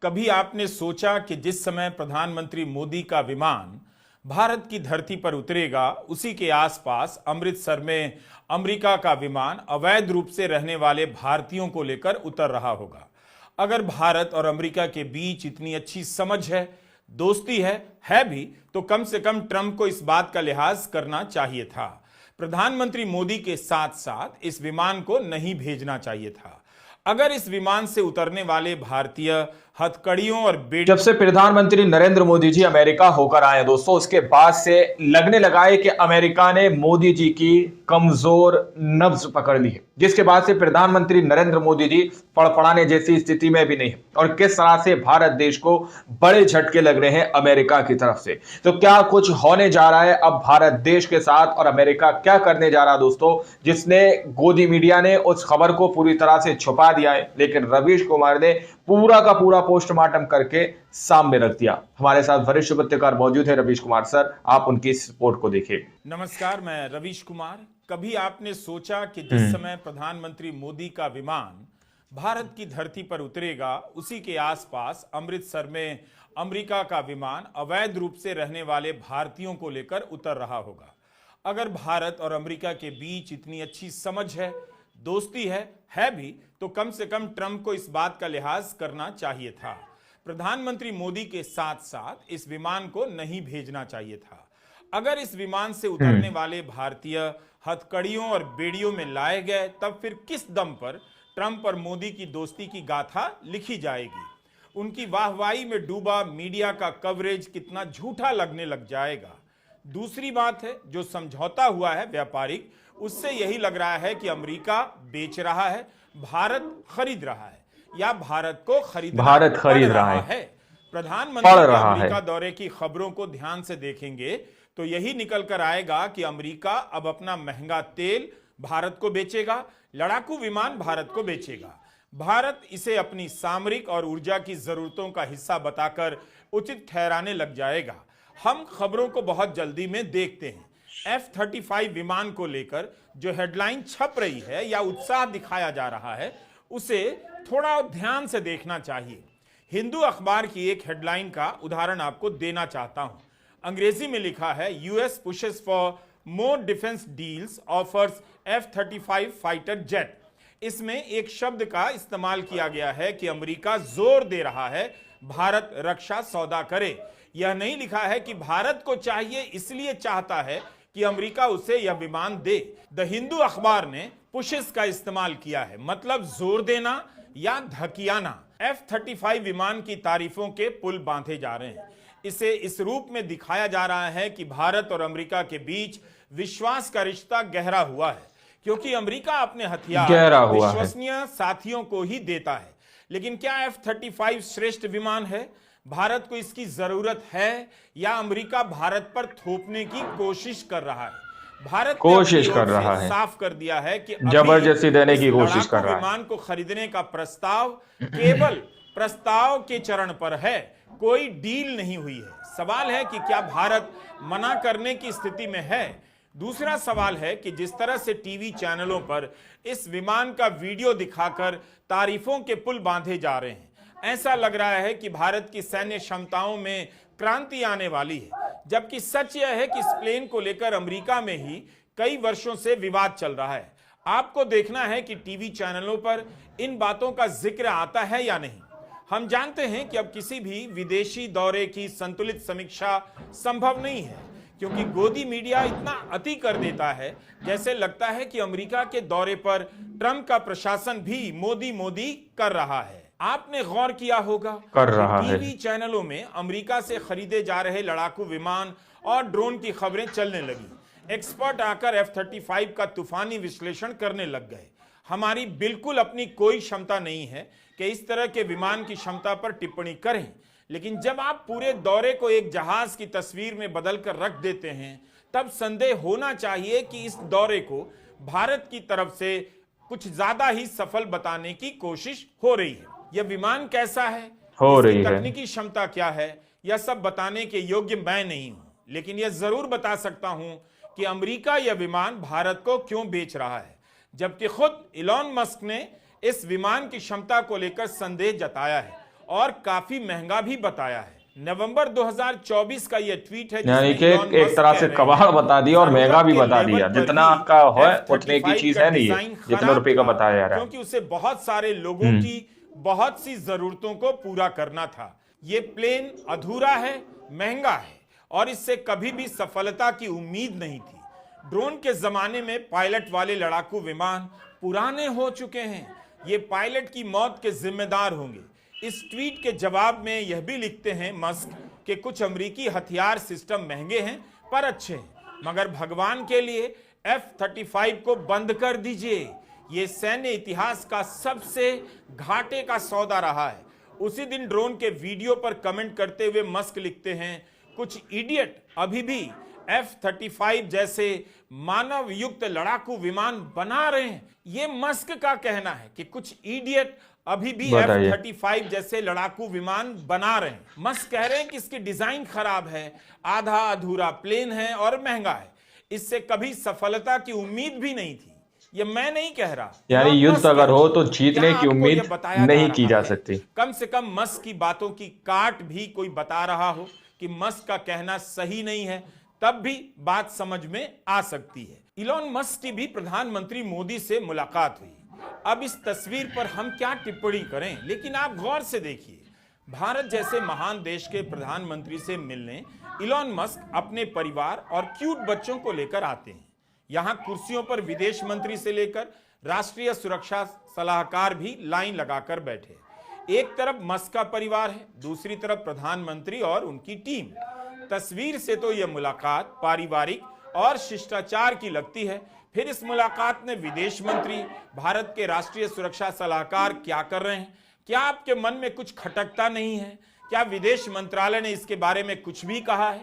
कभी आपने सोचा कि जिस समय प्रधानमंत्री मोदी का विमान भारत की धरती पर उतरेगा, उसी के आसपास अमृतसर में अमेरिका का विमान अवैध रूप से रहने वाले भारतीयों को लेकर उतर रहा होगा? अगर भारत और अमेरिका के बीच इतनी अच्छी समझ है, दोस्ती है भी, तो कम से कम ट्रंप को इस बात का लिहाज करना चाहिए था। प्रधानमंत्री मोदी के साथ साथ इस विमान को नहीं भेजना चाहिए था। अगर इस विमान से उतरने वाले भारतीय हथकड़ियों और जब से प्रधानमंत्री नरेंद्र मोदी जी अमेरिका होकर आए दोस्तों, उसके बाद से लगने लगा है कि अमेरिका ने मोदी जी की कमजोर नब्ज पकड़ ली है, जिसके बाद से प्रधानमंत्री नरेंद्र मोदी जी फड़फड़ाने जैसी स्थिति में भी नहीं है। और किस तरह से भारत देश को बड़े झटके लग रहे हैं अमेरिका की तरफ से। तो क्या कुछ होने जा रहा है अब भारत देश के साथ, और अमेरिका क्या करने जा रहा है दोस्तों, जिसने गोदी मीडिया ने उस खबर को पूरी तरह से छुपा दिया है, लेकिन रवीश कुमार ने पूरा का पूरा पोस्टमार्टम करके सामने रख दिया। हमारे साथ वरिष्ठ पत्रकार मौजूद है रवीश कुमार सर, आप उनकी इस रिपोर्ट को देखिए। नमस्कार, मैं रवीश कुमार। कभी आपने सोचा कि जिस समय प्रधानमंत्री मोदी का विमान भारत की धरती पर उतरेगा, उसी के आसपास अमृतसर में अमेरिका का विमान अवैध रूप से रहने वाले भारतीयों को लेकर उतर रहा होगा? अगर भारत और अमेरिका के बीच इतनी अच्छी समझ है, दोस्ती है भी, तो कम से कम ट्रंप को इस बात का लिहाज करना चाहिए था। प्रधानमंत्री मोदी के साथ साथ इस विमान को नहीं भेजना चाहिए था। अगर इस विमान से उतरने वाले भारतीय हथकड़ियों और बेड़ियों में लाए गए, तब फिर किस दम पर ट्रंप और मोदी की दोस्ती की गाथा लिखी जाएगी? उनकी वाहवाही में डूबा मीडिया का कवरेज कितना झूठा लगने लग जाएगा। दूसरी बात है, जो समझौता हुआ है व्यापारिक, उससे यही लग रहा है कि अमेरिका बेच रहा है, भारत खरीद रहा है, या भारत को खरीद रहा है। प्रधानमंत्री के अमेरिका दौरे की खबरों को ध्यान से देखेंगे तो यही निकल कर आएगा कि अमेरिका अब अपना महंगा तेल भारत को बेचेगा, लड़ाकू विमान भारत को बेचेगा। भारत इसे अपनी सामरिक और ऊर्जा की जरूरतों का हिस्सा बताकर उचित ठहराने लग जाएगा। हम खबरों को बहुत जल्दी में देखते हैं। F-35 विमान को लेकर जो हेडलाइन छप रही है या उत्साह दिखाया जा रहा है, उसे थोड़ा ध्यान से देखना चाहिए। हिंदू अखबार की एक हेडलाइन का उदाहरण आपको देना चाहता हूं। अंग्रेजी में लिखा है, US pushes for more defence deals, offers F-35 fighter jet. इसमें एक शब्द का इस्तेमाल किया गया है कि अमेरिका जोर दे रहा है भारत रक्षा सौदा करे। यह नहीं लिखा है कि भारत को चाहिए इसलिए चाहता है कि अमेरिका उसे यह विमान दे। द हिंदू अखबार ने पुशेस का इस्तेमाल किया है, मतलब जोर देना या धकियाना। F-35 विमान की तारीफों के पुल बांधे जा रहे हैं। इसे इस रूप में दिखाया जा रहा है कि भारत और अमेरिका के बीच विश्वास का रिश्ता गहरा हुआ है, क्योंकि अमेरिका अपने हथियार विश्वसनीय साथियों को ही देता है। लेकिन क्या F-35 श्रेष्ठ विमान है? भारत को इसकी जरूरत है, या अमेरिका भारत पर थोपने की कोशिश कर रहा है? भारत कोशिश कर रहा है, साफ कर दिया है कि जबरदस्ती देने की कोशिश कर रहा है। विमान को खरीदने का प्रस्ताव केवल प्रस्ताव के चरण पर है, कोई डील नहीं हुई है। सवाल है कि क्या भारत मना करने की स्थिति में है? दूसरा सवाल है कि जिस तरह से टीवी चैनलों पर इस विमान का वीडियो दिखाकर तारीफों के पुल बांधे जा रहे हैं, ऐसा लग रहा है कि भारत की सैन्य क्षमताओं में क्रांति आने वाली है। जबकि सच यह है कि इस प्लेन को लेकर अमेरिका में ही कई वर्षों से विवाद चल रहा है। आपको देखना है कि टीवी चैनलों पर इन बातों का जिक्र आता है या नहीं। हम जानते हैं कि अब किसी भी विदेशी दौरे की संतुलित समीक्षा संभव नहीं है, क्योंकि गोदी मीडिया इतना अति कर देता है, जैसे लगता है कि अमेरिका के दौरे पर ट्रंप का प्रशासन भी मोदी मोदी कर रहा है। आपने गौर किया होगा टीवी चैनलों में अमेरिका से खरीदे जा रहे लड़ाकू विमान और ड्रोन की खबरें चलने लगी। एक्सपर्ट आकर F-35 का तूफानी विश्लेषण करने लग गए। हमारी बिल्कुल अपनी कोई क्षमता नहीं है कि इस तरह के विमान की क्षमता पर टिप्पणी करें, लेकिन जब आप पूरे दौरे को एक जहाज की तस्वीर में बदलकर रख देते हैं, तब संदेह होना चाहिए कि इस दौरे को भारत की तरफ से कुछ ज्यादा ही सफल बताने की कोशिश हो रही है। यह विमान कैसा है, इसकी तकनीकी क्षमता क्या है, यह सब बताने के योग्य मैं नहीं हूं, लेकिन यह जरूर बता सकता हूं कि अमेरिका यह विमान भारत को क्यों बेच रहा है, जबकि खुद इलॉन मस्क ने इस विमान की क्षमता को लेकर संदेह जताया है और काफी महंगा भी बताया है। नवंबर 2024 का यह ट्वीट है यानी कि जिसमें एक तरह से कबाड़ बता दिया और महंगा भी बता दिया। जितना आपका है उतने की चीज है नहीं, है जितने रुपए का बताया जा रहा है, क्योंकि उसे बहुत सारे लोगों की बहुत सी जरूरतों को पूरा करना था। ये प्लेन अधूरा है, महंगा है और इससे कभी भी सफलता की उम्मीद नहीं थी। ड्रोन के जमाने में पायलट वाले लड़ाकू विमान पुराने हो चुके हैं, ये पायलट की मौत के जिम्मेदार होंगे। इस ट्वीट के जवाब में यह भी लिखते हैं मस्क कि कुछ अमेरिकी हथियार सिस्टम महंगे हैं पर अच्छे हैं, मगर भगवान के लिए F-35 को बंद कर दीजिए। यह सैन्य इतिहास का सबसे घाटे का सौदा रहा है। उसी दिन ड्रोन के वीडियो पर कमेंट करते हुए मस्क लिखते हैं, कुछ इडियट अभी भी F-35 जैसे मानव युक्त लड़ाकू विमान बना रहे हैं। यह मस्क का कहना है कि कुछ इडियट अभी भी F-35 जैसे लड़ाकू विमान बना रहे हैं। मस्क कह रहे हैं कि इसकी डिजाइन खराब है, आधा अधूरा प्लेन है और महंगा है। इससे कभी सफलता की उम्मीद भी नहीं थी। ये मैं नहीं कह रहा। यानी युद्ध अगर हो तो जीतने की उम्मीद नहीं की जा सकती। कम से कम मस्क की बातों की काट भी कोई बता रहा हो कि मस्क का कहना सही नहीं है, तब भी बात समझ में आ सकती है। इलॉन मस्क की भी प्रधानमंत्री मोदी से मुलाकात हुई। अब इस तस्वीर पर हम क्या टिप्पणी करें, लेकिन आप गौर से देखिए, भारत जैसे महान देश के प्रधानमंत्री से मिलने इलॉन मस्क अपने परिवार और क्यूट बच्चों को लेकर आते हैं। यहां कुर्सियों पर विदेश मंत्री से लेकर राष्ट्रीय सुरक्षा सलाहकार भी लाइन लगाकर बैठे। एक तरफ मस्क का परिवार है, दूसरी तरफ प्रधानमंत्री और उनकी टीम। तस्वीर से तो यह मुलाकात पारिवारिक और शिष्टाचार की लगती है। फिर इस मुलाकात में विदेश मंत्री, भारत के राष्ट्रीय सुरक्षा सलाहकार क्या कर रहे हैं? क्या आपके मन में कुछ खटकता नहीं है? क्या विदेश मंत्रालय ने इसके बारे में कुछ भी कहा है?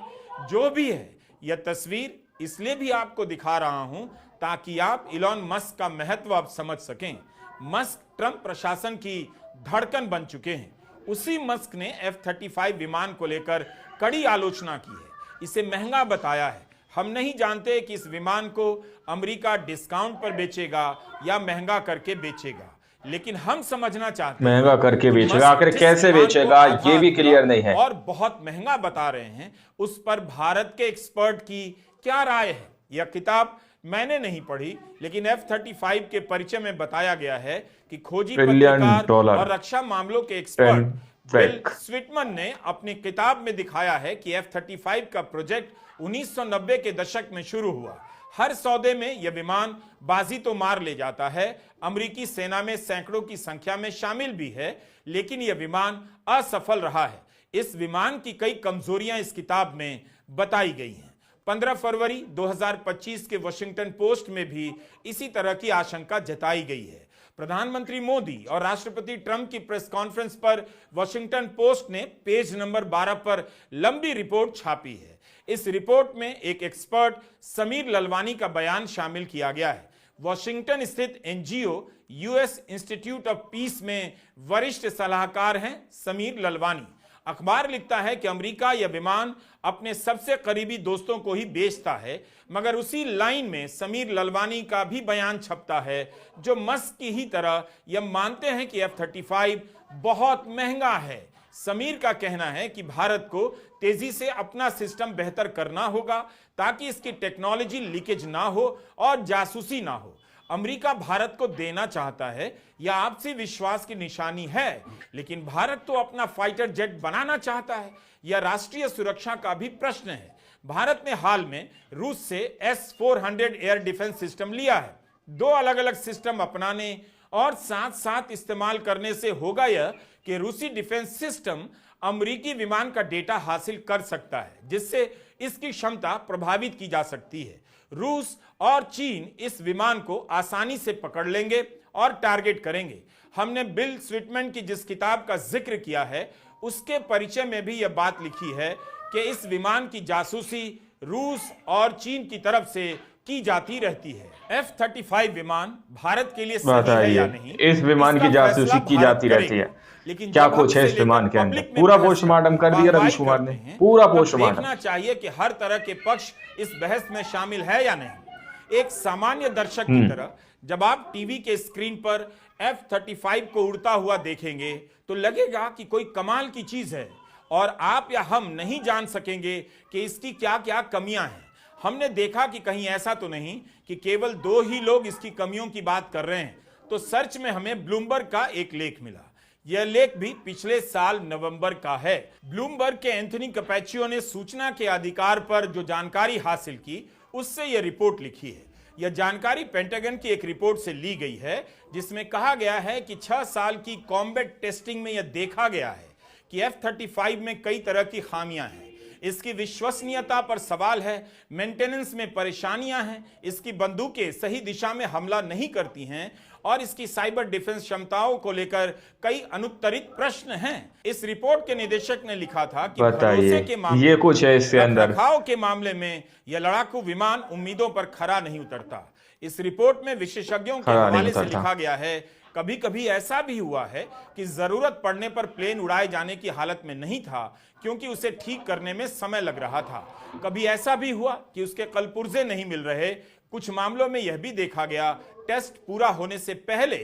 जो भी है, यह तस्वीर इसलिए भी आपको दिखा रहा हूं ताकि आप इलॉन मस्क का महत्व अब समझ सकें। मस्क ट्रंप प्रशासन की धड़कन बन चुके हैं। उसी मस्क ने F-35 विमान को लेकर कड़ी आलोचना की है, इसे महंगा बताया है। हम नहीं जानते कि इस विमान को अमेरिका डिस्काउंट पर बेचेगा या महंगा करके बेचेगा, लेकिन हम समझना चाहते हैं महंगा करके बेचेगा, आखिर कैसे बेचेगा ये भी क्लियर नहीं है और बहुत महंगा बता रहे हैं। उस पर भारत के एक्सपर्ट की क्या राय है? यह किताब मैंने नहीं पढ़ी, लेकिन F-35 के परिचय में बताया गया है कि खोजी पत्रकार और रक्षा मामलों के एक्सपर्ट बिल स्विटमन ने अपनी किताब में दिखाया है कि F-35 का प्रोजेक्ट 1990 के दशक में शुरू हुआ। हर सौदे में यह विमान बाजी तो मार ले जाता है, अमेरिकी सेना में सैकड़ों की संख्या में शामिल भी है, लेकिन यह विमान असफल रहा है। इस विमान की कई कमजोरियां इस किताब में बताई गई हैं। 15 फरवरी 2025 के वॉशिंगटन पोस्ट में भी इसी तरह की आशंका जताई गई है। प्रधानमंत्री मोदी और राष्ट्रपति ट्रंप की प्रेस कॉन्फ्रेंस पर वॉशिंगटन पोस्ट ने पेज नंबर 12 पर लंबी रिपोर्ट छापी है। इस रिपोर्ट में एक एक्सपर्ट समीर ललवानी का बयान शामिल किया गया है। वॉशिंगटन स्थित NGO US institute of peace में वरिष्ठ सलाहकार हैं समीर ललवानी। अखबार लिखता है कि अमेरिका यह विमान अपने सबसे करीबी दोस्तों को ही बेचता है, मगर उसी लाइन में समीर ललवानी का भी बयान छपता है जो मस्क की ही तरह यह मानते हैं कि F-35 बहुत महंगा है। समीर का कहना है कि भारत को तेजी से अपना सिस्टम बेहतर करना होगा ताकि इसकी टेक्नोलॉजी लीकेज ना हो और जासूसी ना हो। अमेरिका भारत को देना चाहता है, यह आपसी विश्वास की निशानी है, लेकिन भारत तो अपना फाइटर जेट बनाना चाहता है। यह राष्ट्रीय सुरक्षा का भी प्रश्न है। भारत ने हाल में रूस से S-400 एयर डिफेंस सिस्टम लिया है। दो अलग अलग सिस्टम अपनाने और साथ साथ इस्तेमाल करने से होगा यह कि रूसी डिफेंस सिस्टम अमेरिकी विमान का डेटा हासिल कर सकता है, जिससे इसकी क्षमता प्रभावित की जा सकती है। रूस और चीन इस विमान को आसानी से पकड़ लेंगे और टारगेट करेंगे। हमने बिल स्विटमन की जिस किताब का जिक्र किया है उसके परिचय में भी यह बात लिखी है कि इस विमान की जासूसी रूस और चीन की तरफ से की जाती रहती है। F-35 विमान भारत के लिए सही है या नहीं, इस विमान की जासूसी की जाती रहती है, लेकिन क्या कुछ है इस विमान के अंदर? पूरा पोस्टमार्टम कर दिया रवीश कुमार ने, पूरा पोस्टमार्टम। देखना चाहिए कि हर तरह के पक्ष इस बहस में शामिल है या नहीं। एक सामान्य दर्शक की तरह जब आप टीवी के स्क्रीन पर F-35 को उड़ता हुआ देखेंगे तो लगेगा कि कोई कमाल की चीज है और आप या हम नहीं जान सकेंगे कि इसकी क्या क्या कमियां हैं। हमने देखा कि कहीं ऐसा तो नहीं कि केवल 2 ही लोग इसकी कमियों की बात कर रहे हैं। तो सर्च में हमें ब्लूमबर्ग का एक लेख मिला। यह लेख भी पिछले साल नवंबर का है। ब्लूमबर्ग के एंथनी कैपेचियो ने सूचना के अधिकार पर जो जानकारी हासिल की उससे यह रिपोर्ट लिखी है। यह जानकारी पेंटागन की एक रिपोर्ट से ली गई है जिसमें कहा गया है कि 6 साल की कॉम्बैट टेस्टिंग में यह देखा गया है कि F-35 में कई तरह की खामियां हैं। इसकी विश्वसनीयता पर सवाल है, मेंटेनेंस में परेशानियां हैं, इसकी बंदूकें सही दिशा में हमला नहीं करती हैं और इसकी साइबर डिफेंस क्षमताओं को लेकर कई अनुत्तरित प्रश्न हैं। इस रिपोर्ट के निदेशक ने लिखा था कि भरोसे के मामले ये कुछ है इसके अंदर, रखरखाव के मामले में यह लड़ाकू विमान उम्मीदों पर खरा नहीं उतरता। इस रिपोर्ट में विशेषज्ञों के हवाले से लिखा गया है, कभी कभी ऐसा भी हुआ है कि जरूरत पड़ने पर प्लेन उड़ाए जाने की हालत में नहीं था क्योंकि उसे ठीक करने में समय लग रहा था। कभी ऐसा भी हुआ कि उसके कलपुर्जे नहीं मिल रहे। कुछ मामलों में यह भी देखा गया टेस्ट पूरा होने से पहले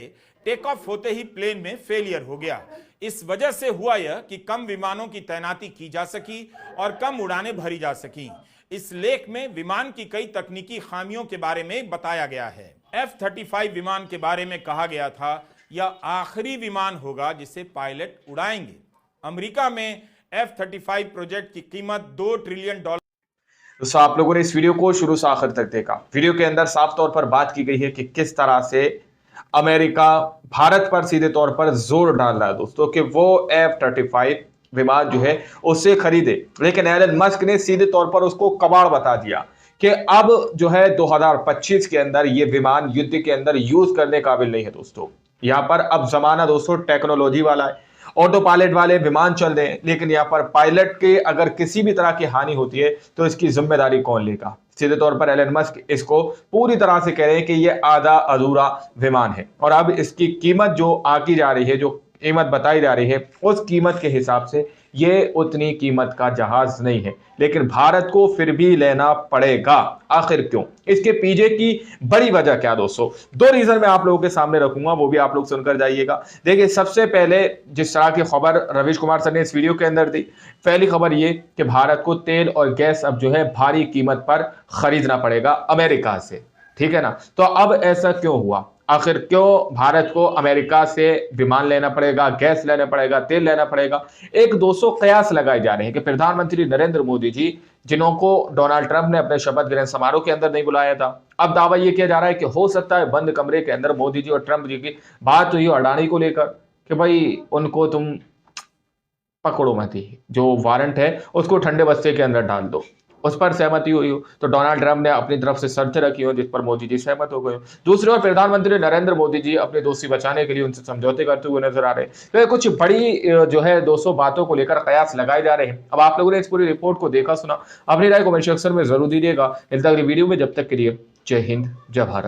टेक ऑफ होते ही प्लेन में फेलियर हो गया। इस वजह से हुआ यह कि कम विमानों की तैनाती की जा सकी और कम उड़ानें भरी जा सकी। इस लेख में विमान की कई तकनीकी खामियों के बारे में बताया गया है। F-35 विमान के बारे में कहा गया था यह आखिरी विमान होगा जिसे पायलट उड़ाएंगे। अमेरिका में F-35 प्रोजेक्ट की कीमत $2 ट्रिलियन। तो आप लोगों ने इस वीडियो को शुरू से आखिर तक देखा। वीडियो के अंदर साफ तौर पर बात की गई है कि किस तरह से अमेरिका भारत पर सीधे तौर पर जोर डाल रहा है दोस्तों कि वो F-35 विमान जो है उसे खरीदे, लेकिन एलन मस्क ने सीधे तौर पर उसको कबाड़ बता दिया कि अब जो है 2025 के अंदर ये विमान युद्ध के अंदर यूज करने काबिल नहीं है दोस्तों। यहां पर अब जमाना दोस्तों टेक्नोलॉजी वाला है, ऑटो पायलट वाले विमान चल रहे हैं, लेकिन यहां पर पायलट के अगर किसी भी तरह की हानि होती है तो इसकी जिम्मेदारी कौन लेगा। सीधे तौर पर एलन मस्क इसको पूरी तरह से कह रहे हैं कि यह आधा अधूरा विमान है और अब इसकी कीमत जो आकी जा रही है, जो कीमत बताई जा रही है, उस कीमत के हिसाब से ये उतनी कीमत का जहाज नहीं है, लेकिन भारत को फिर भी लेना पड़ेगा। आखिर क्यों? इसके पीछे की बड़ी वजह क्या दोस्तों? 2 रीजन मैं आप लोगों के सामने रखूंगा, वो भी आप लोग सुनकर जाइएगा। देखिए, सबसे पहले जिस तरह की खबर रवीश कुमार सर ने इस वीडियो के अंदर दी, पहली खबर ये कि भारत को तेल और गैस अब जो है भारी कीमत पर खरीदना पड़ेगा अमेरिका से, ठीक है ना। तो अब ऐसा क्यों हुआ? आखिर क्यों भारत को अमेरिका से विमान लेना पड़ेगा, गैस लेना पड़ेगा, तेल लेना पड़ेगा? एक 200 कयास लगाए जा रहे हैं कि प्रधानमंत्री नरेंद्र मोदी जी, जिन्हों को डोनाल्ड ट्रंप ने अपने शपथ ग्रहण समारोह के अंदर नहीं बुलाया था, अब दावा यह किया जा रहा है कि हो सकता है बंद कमरे के अंदर मोदी जी और ट्रंप जी की बात हुई अडानी को लेकर कि भाई उनको तुम पकड़ो मत, ही जो वारंट है उसको ठंडे बस्ते के अंदर डाल दो, उस पर सहमति हुई हो। तो डोनाल्ड ट्रंप ने अपनी तरफ से शर्त रखी हो जिस पर मोदी जी सहमत हो गए। दूसरी ओर प्रधानमंत्री नरेंद्र मोदी जी अपनी दोस्ती बचाने के लिए उनसे समझौते करते हुए नजर आ रहे हैं। तो कुछ बड़ी जो है 200 बातों को लेकर कयास लगाए जा रहे हैं। अब आप लोगों ने इस पूरी रिपोर्ट को देखा सुना, अपनी राय कमेंट सेक्शन में जरूर दीजिएगा। मिलता अगली वीडियो में, जब तक के लिए जय हिंद जय भारत।